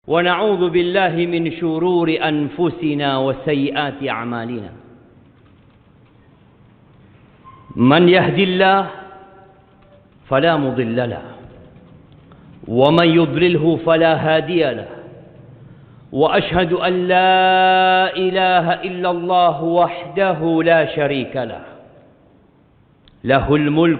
ونعوذ بالله من شرور أنفسنا وسيئات أعمالنا من يهدي الله فلا مضل له ومن يضلله فلا هادي له وأشهد أن لا إله إلا الله وحده لا شريك له له الملك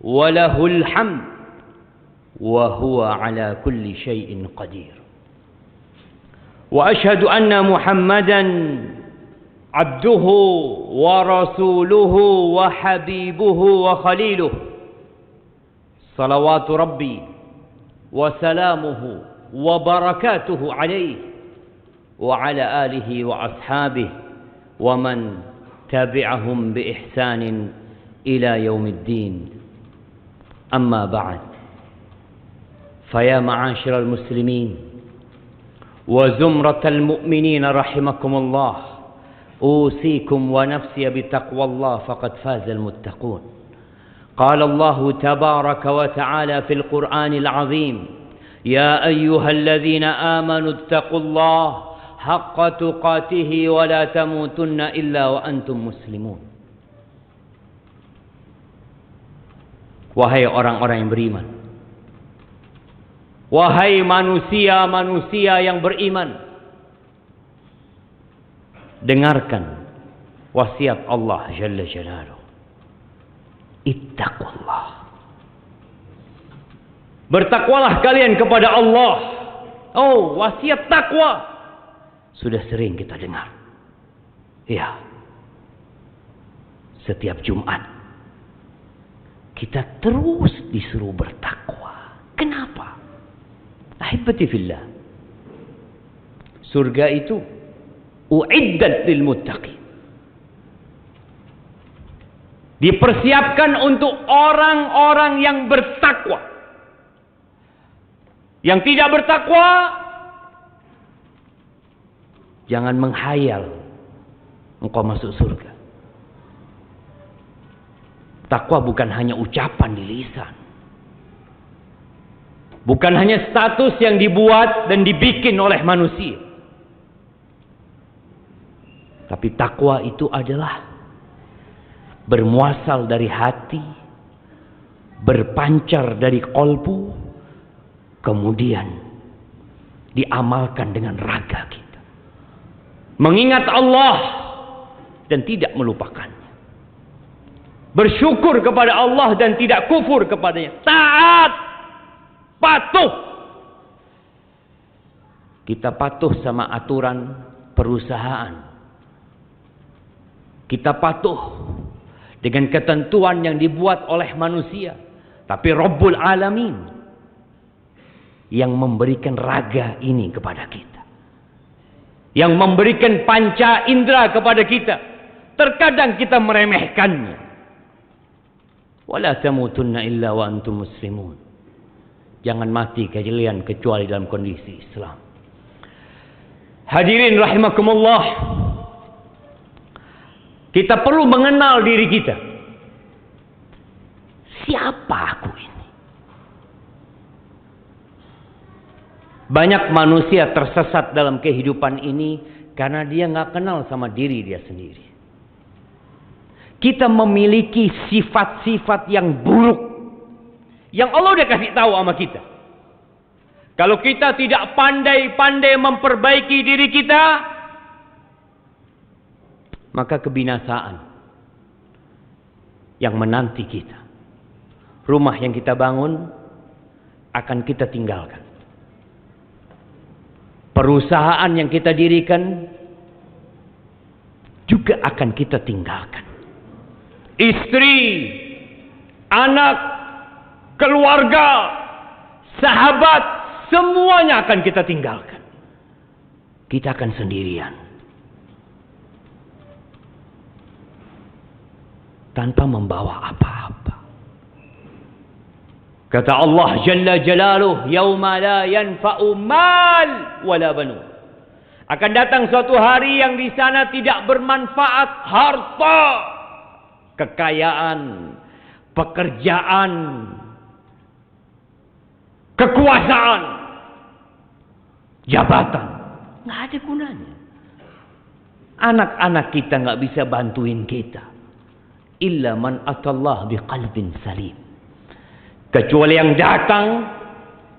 وله الحمد وهو على كل شيء قدير وأشهد أن محمدا عبده ورسوله وحبيبه وخليله صلوات ربي وسلامه وبركاته عليه وعلى آله وأصحابه ومن تبعهم بإحسان إلى يوم الدين أما بعد فيا معاشر المسلمين وزمرة المؤمنين رحمكم الله أوصيكم ونفسي بتقوى الله فقد فاز المتقون قال الله تبارك وتعالى في القرآن العظيم يا أيها الذين آمنوا اتقوا الله حق تقاته ولا تموتن إلا وأنتم مسلمون. Wahai orang-orang yang beriman, wahai manusia-manusia yang beriman, dengarkan wasiat Allah Jalla Jalaluhu. Ittaqullah. Bertakwalah kalian kepada Allah. Oh, wasiat takwa sudah sering kita dengar. Ya. Setiap Jumat kita terus disuruh bertakwa. Kenapa? Ahibati fillah. Surga itu uiddat lil muttaqin. Dipersiapkan untuk orang-orang yang bertakwa. Yang tidak bertakwa, jangan menghayal engkau masuk surga. Takwa bukan hanya ucapan di lisan. Bukan hanya status yang dibuat dan dibikin oleh manusia. Tapi takwa itu adalah bermuasal dari hati, berpancar dari kolbu, kemudian diamalkan dengan raga kita. Mengingat Allah dan tidak melupakannya. Bersyukur kepada Allah dan tidak kufur kepadanya. Taat, patuh. Kita patuh sama aturan perusahaan. Kita patuh dengan ketentuan yang dibuat oleh manusia. Tapi Rabbul Alamin yang memberikan raga ini kepada kita. Yang memberikan panca indera kepada kita. Terkadang kita meremehkannya. Wala tamutunna illa wa antum muslimun. Jangan mati kalian kecuali dalam kondisi Islam. Hadirin rahimakumullah. Kita perlu mengenal diri kita. Siapa aku ini? Banyak manusia tersesat dalam kehidupan ini karena dia nggak kenal sama diri dia sendiri. Kita memiliki sifat-sifat yang buruk yang Allah udah kasih tahu sama kita. Kalau kita tidak pandai-pandai memperbaiki diri kita, maka kebinasaan yang menanti kita. Rumah yang kita bangun akan kita tinggalkan. Perusahaan yang kita dirikan juga akan kita tinggalkan. Istri, anak, keluarga, sahabat, semuanya akan kita tinggalkan. Kita akan sendirian. Tanpa membawa apa-apa. Kata Allah Jalla Jalaluhu, "Yauma la yanfa'u mal wala banun." Akan datang suatu hari yang di sana tidak bermanfaat harta, kekayaan, pekerjaan, kekuasaan. jabatan. Nggak ada gunanya. Anak-anak kita nggak bisa bantuin kita. Illa man atallah biqalbin salim. Kecuali yang datang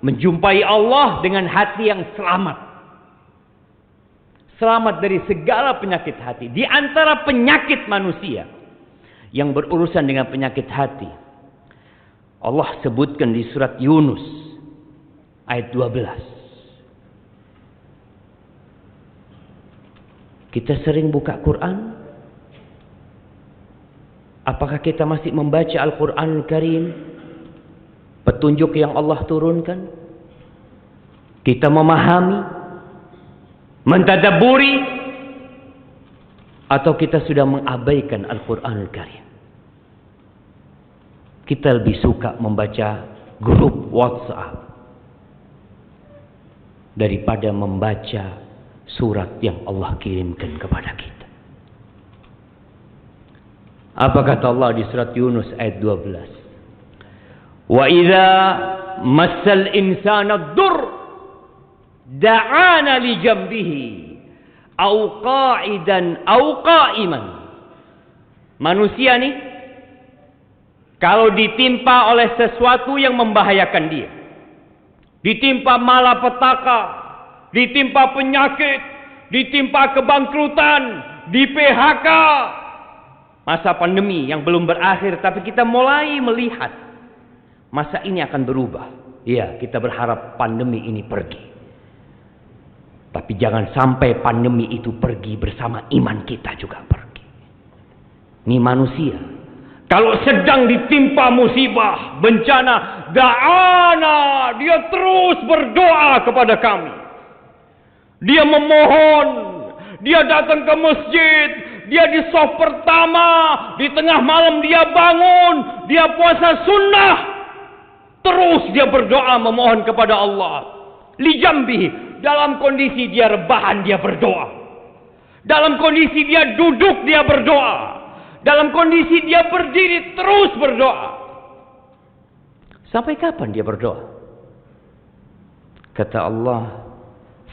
menjumpai Allah dengan hati yang selamat. Selamat dari segala penyakit hati. Di antara penyakit manusia yang berurusan dengan penyakit hati, Allah sebutkan di surat Yunus ayat 12. Kita sering buka Quran. Apakah kita masih membaca Al-Quran Karim? Petunjuk yang Allah turunkan. Kita memahami, mentadabburi, atau kita sudah mengabaikan Al-Quran Karim? Kita lebih suka membaca grup WhatsApp daripada membaca surat yang Allah kirimkan kepada kita. Apa kata Allah di surat Yunus ayat 12? Wa idza massal insana ad-dur da'ana li jambihi au qa'idan au qa'iman. Manusia nih kalau ditimpa oleh sesuatu yang membahayakan dia, ditimpa malapetaka, ditimpa penyakit, ditimpa kebangkrutan, di PHK, masa pandemi yang belum berakhir, tapi kita mulai melihat masa ini akan berubah. Ya, kita berharap pandemi ini pergi. Tapi jangan sampai pandemi itu pergi bersama iman kita juga pergi. Ini manusia. Kalau sedang ditimpa musibah, bencana, da'ana, dia terus berdoa kepada kami. Dia memohon, dia datang ke masjid, dia di shaf pertama, di tengah malam dia bangun, dia puasa sunnah. Terus dia berdoa memohon kepada Allah. Lijambi, dalam kondisi dia rebahan dia berdoa. Dalam kondisi dia duduk dia berdoa. Dalam kondisi dia berdiri terus berdoa. Sampai kapan dia berdoa? Kata Allah,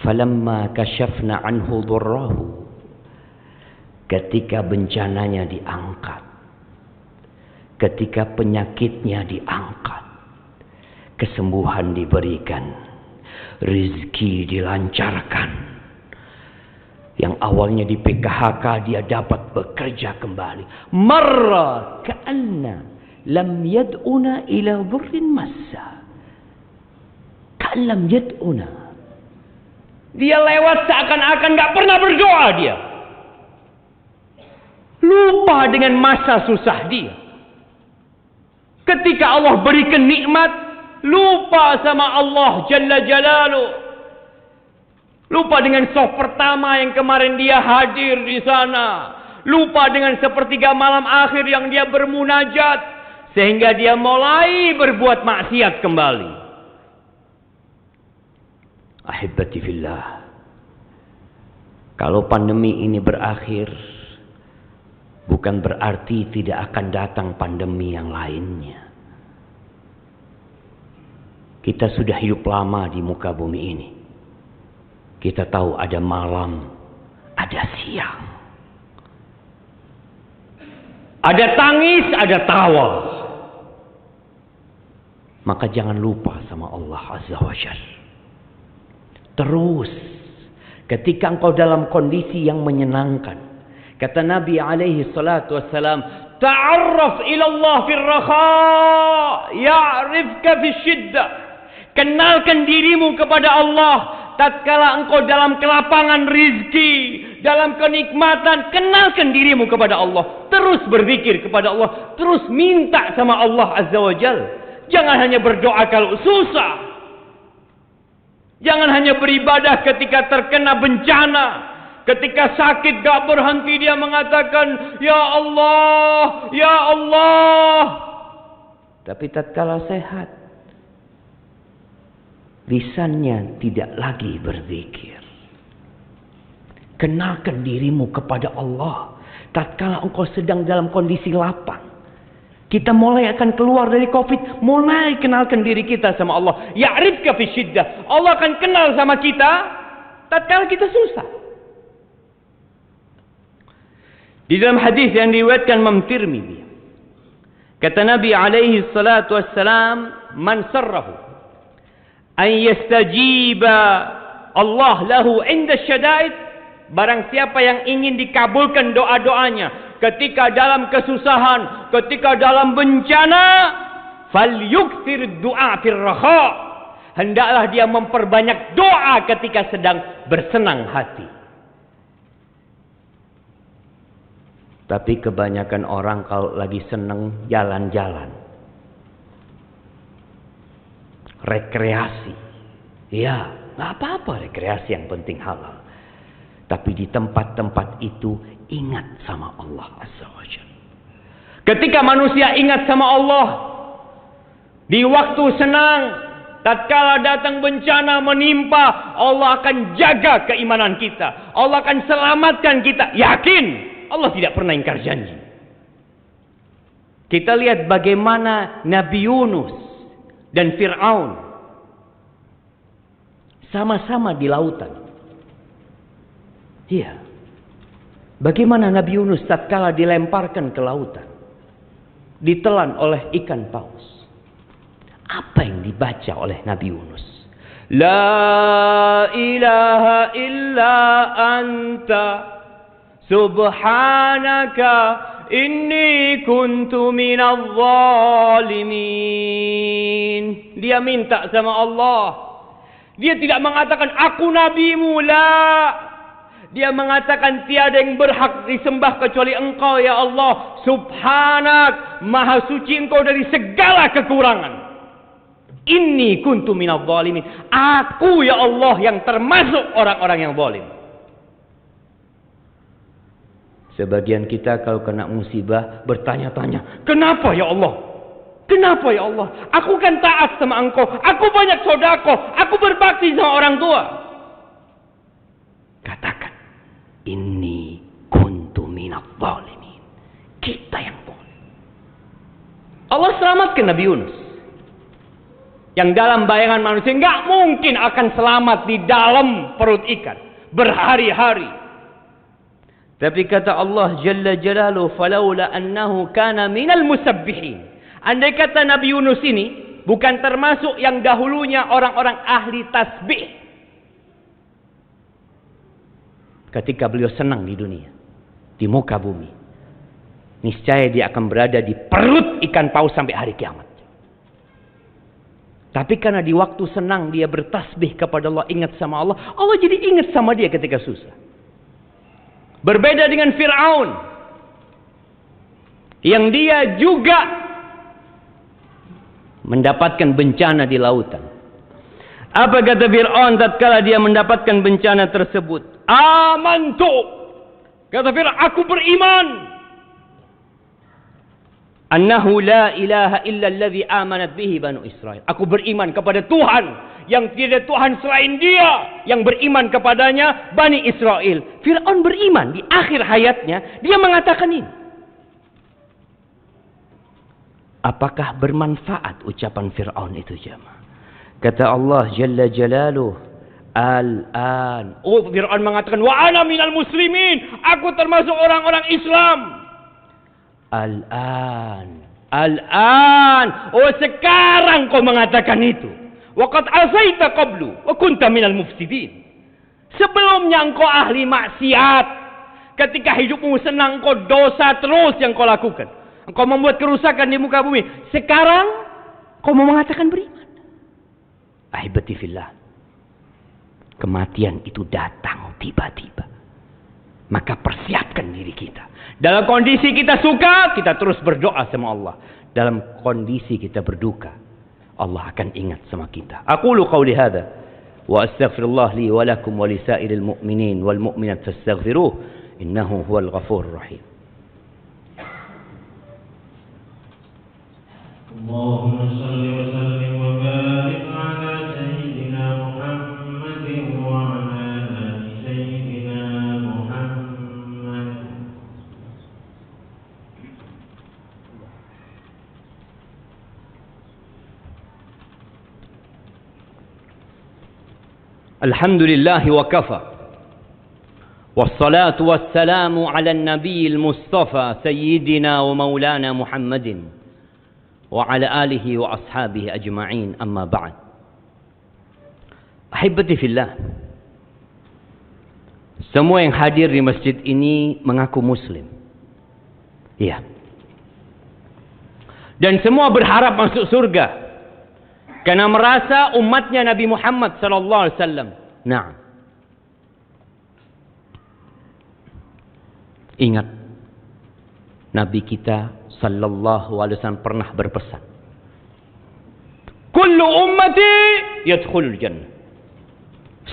falamma kashafna anhu dhurrahu, ketika bencananya diangkat, ketika penyakitnya diangkat, kesembuhan diberikan, rezeki dilancarkan, yang awalnya di PKHK dia dapat bekerja kembali, marra ka'anna lam yad'una ila dhurrin massa, ka'an lam yad'una. Dia lewat seakan-akan gak pernah berdoa dia. Lupa dengan masa susah dia. Ketika Allah berikan nikmat, lupa sama Allah Jalla Jalaluh. Lupa dengan shaf pertama yang kemarin dia hadir di sana. Lupa dengan sepertiga malam akhir yang dia bermunajat. Sehingga dia mulai berbuat maksiat kembali. Ahibati fillah, kalau pandemi ini berakhir, bukan berarti tidak akan datang pandemi yang lainnya. Kita sudah hidup lama di muka bumi ini. Kita tahu ada malam, ada siang, ada tangis, ada tawa. Maka jangan lupa sama Allah Azza wa Jalla. Terus ketika engkau dalam kondisi yang menyenangkan, kata Nabi alaihi salatu wassalam, ta'arraf ila Allah fil rakha ya'rifka fil syiddah. Kenalkan dirimu kepada Allah tatkala engkau dalam kelapangan rizki, dalam kenikmatan. Kenalkan dirimu kepada Allah. Terus berzikir kepada Allah, terus minta sama Allah Azza wa Jalla. Jangan hanya berdoa kalau susah. Jangan hanya beribadah ketika terkena bencana. Ketika sakit gak berhenti dia mengatakan, Ya Allah, Ya Allah. Tapi tatkala sehat, lisannya tidak lagi berzikir. Kenalkan dirimu kepada Allah tatkala engkau sedang dalam kondisi lapang. Kita mulai akan keluar dari Covid, mulai kenalkan diri kita sama Allah. Ya'rifka fi syiddah. Allah akan kenal sama kita tatkala kita susah. Di dalam hadis yang diriwayatkan Imam Tirmidzi, kata Nabi alaihi salatu wassalam, "Man sarrahu an yastajiba Allah lahu inda syada'id," barang siapa yang ingin dikabulkan doa-doanya ketika dalam kesusahan, ketika dalam bencana, falyukthir du'a fir raha, hendaklah dia memperbanyak doa ketika sedang bersenang hati. Tapi kebanyakan orang kalau lagi seneng jalan-jalan, rekreasi. Ya, nggak apa-apa rekreasi, yang penting halal. Tapi di tempat-tempat itu ingat sama Allah Azza wa Jalla. Ketika manusia ingat sama Allah, di waktu senang, tatkala datang bencana menimpa, Allah akan jaga keimanan kita. Allah akan selamatkan kita. Yakin Allah tidak pernah ingkar janji. Kita lihat bagaimana Nabi Yunus dan Fir'aun sama-sama di lautan. Iya. Bagaimana Nabi Yunus tatkala dilemparkan ke lautan, ditelan oleh ikan paus. Apa yang dibaca oleh Nabi Yunus? La ilaha illa anta subhanaka inni kuntu minadh zalimin. Dia minta sama Allah. Dia tidak mengatakan aku nabimu, la. Dia mengatakan tiada yang berhak disembah kecuali Engkau ya Allah. Subhanak, maha suci Engkau dari segala kekurangan. Inni kuntu minadh zalimin. Aku ya Allah yang termasuk orang-orang yang zalim. Sebagian kita kalau kena musibah bertanya-tanya, kenapa ya Allah? Kenapa ya Allah? Aku kan taat sama Engkau, aku banyak sedekah, aku berbakti sama orang tua. Katakan, inni kuntu minadh zalimin. Kita yang zalim. Allah selamatkan Nabi Yunus, yang dalam bayangan manusia nggak mungkin akan selamat di dalam perut ikan berhari-hari. Tapi kata Allah Jalla Jalaluhu, falaula annahu kana minal musabbihin. Andai kata Nabi Yunus ini bukan termasuk yang dahulunya orang-orang ahli tasbih, ketika beliau senang di dunia, di muka bumi, niscaya dia akan berada di perut ikan paus sampai hari kiamat. Tapi karena di waktu senang dia bertasbih kepada Allah, ingat sama Allah, Allah jadi ingat sama dia ketika susah. Berbeda dengan Fir'aun, yang dia juga mendapatkan bencana di lautan. Apa kata Fir'aun tatkala dia mendapatkan bencana tersebut? Amantu. Kata Fir'aun, aku beriman. Annahu la ilaha illa alladhi amanat bihi Banu Israel. Aku beriman kepada Tuhan yang tidak Tuhan selain dia, yang beriman kepadanya Bani Israel. Fir'aun beriman di akhir hayatnya, dia mengatakan ini. Apakah bermanfaat ucapan Fir'aun itu, jemaah? Kata Allah Jalla Jalaluhu, al-an. Oh, Fir'aun mengatakan, wa ana minal muslimin, aku termasuk orang-orang Islam. Al-an, al-an. Oh, sekarang kau mengatakan itu. Waqad asaita qablu wa kunta minal mufsidin. Sebelumnya engkau ahli maksiat. Ketika hidupmu senang, engkau dosa terus yang kau lakukan. Engkau membuat kerusakan di muka bumi. Sekarang kau mau mengatakan beriman. Ahibati fillah, kematian itu datang tiba-tiba. Maka persiapkan diri kita. Dalam kondisi kita suka, kita terus berdoa sama Allah. Dalam kondisi kita berduka, Allah akan ingat sama kita. Aqulu qawli hadha wa astaghfirullah li wa lakum wa li sa'iril mu'minin wal mu'minat fastaghfiruh innahu huwal ghafurur rahim. Allahumma shalli wa sallim wa barik ala sayyidina Muhammadin wa ala ali sayyidina Muhammad. Alhamdulillahi wa kafa. Wassalatu wassalamu ala nabiyil mustafa sayyidina wa maulana Muhammadin wa ala alihi wa ashabihi ajma'in, amma ba'd. Ahibati fillah, semua yang hadir di masjid ini mengaku muslim. Iya. Dan semua berharap masuk surga karena merasa umatnya Nabi Muhammad sallallahu alaihi wasallam. Nah, ingat, Nabi kita sallallahu alaihi wasallam pernah berpesan, kullu ummati yadkhulul jannah.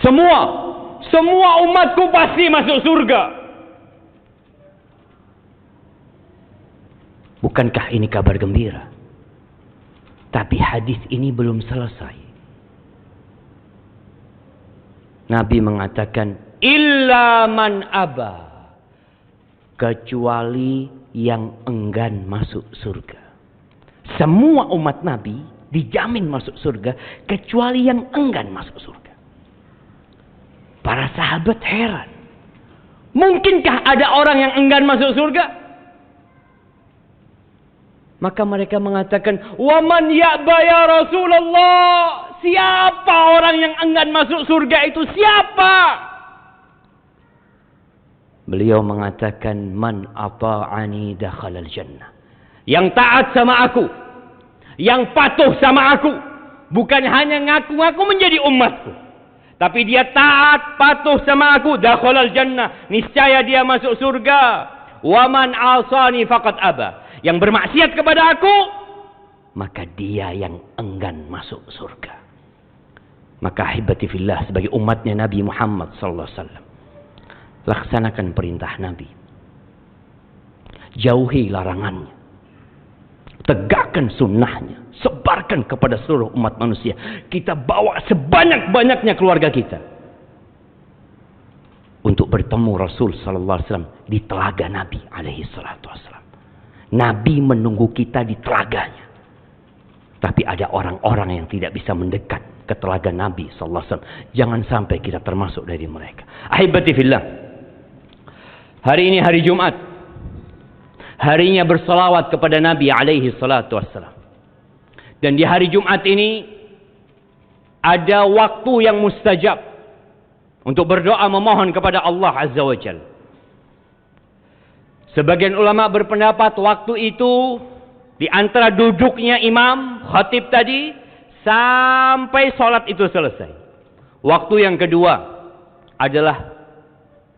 Semua umatku pasti masuk surga. Bukankah ini kabar gembira? Tapi hadis ini belum selesai. Nabi mengatakan, illa man aba, kecuali yang enggan masuk surga. Semua umat Nabi dijamin masuk surga, kecuali yang enggan masuk surga. Para sahabat heran. Mungkinkah ada orang yang enggan masuk surga? Maka mereka mengatakan, waman ya'ba ya Rasulullah. Siapa orang yang enggan masuk surga itu? Siapa? Beliau mengatakan, man ata'ani dakhalal jannah. Yang taat sama aku, yang patuh sama aku, bukan hanya ngaku-ngaku menjadi umatku, tapi dia taat, patuh sama aku, dakhalal jannah, niscaya dia masuk surga. Waman asani faqad aba. Yang bermaksiat kepada aku, maka dia yang enggan masuk surga. Maka ahibati fillah, sebagai umatnya Nabi Muhammad sallallahu alaihi wasallam, laksanakan perintah Nabi. Jauhi larangannya. Tegakkan sunnahnya. Sebarkan kepada seluruh umat manusia. Kita bawa sebanyak-banyaknya keluarga kita untuk bertemu Rasul sallallahu alaihi wasallam di telaga Nabi alaihi salatu wasallam. Nabi menunggu kita di telaganya. Tapi ada orang-orang yang tidak bisa mendekat ke telaga Nabi sallallahu alaihi wasallam. Jangan sampai kita termasuk dari mereka. Ahibati fillah, hari ini hari Jumat. Harinya bersalawat kepada Nabi alaihi salatu wassalam. Dan di hari Jumat ini ada waktu yang mustajab untuk berdoa memohon kepada Allah azza wa jalla. Sebagian ulama berpendapat waktu itu di antara duduknya imam khatib tadi sampai sholat itu selesai. Waktu yang kedua adalah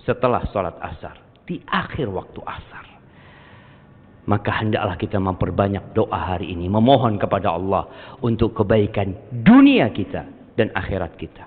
setelah sholat asar, di akhir waktu asar. Maka hendaklah kita memperbanyak doa hari ini, memohon kepada Allah untuk kebaikan dunia kita dan akhirat kita.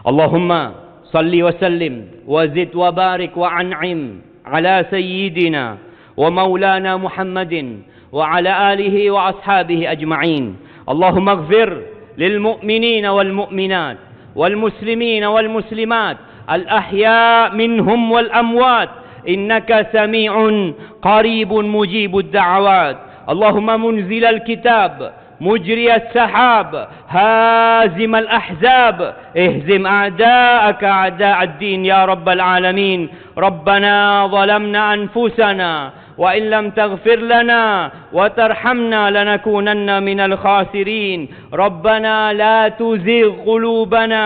Allahumma salli wa sallim wa zid wa barik wa an'im ala sayyidina wa maulana Muhammadin wa ala alihi wa ashabihi ajma'in. Allahumma ighfir lil mu'minina wal mu'minat wal muslimina wal muslimat al ahya minhum wal amwat innaka sami'un qaribun mujibud da'awat. Allahumma munzilal kitab مجري السحاب هازم الأحزاب اهزم أعداءك أعداء الدين يا رب العالمين. ربنا ظلمنا أنفسنا وإن لم تغفر لنا وترحمنا لنكونن من الخاسرين. ربنا لا تزغ قلوبنا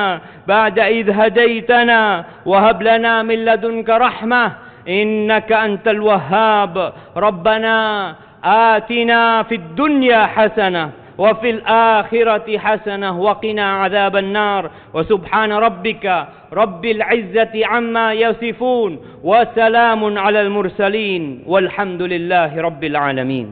بعد إذ هديتنا وهب لنا من لدنك رحمة إنك أنت الوهاب. ربنا آتنا في الدنيا حسنة وفي الآخرة حسنة وقنا عذاب النار. وسبحان ربك رب العزة عما يصفون وسلام على المرسلين والحمد لله رب العالمين.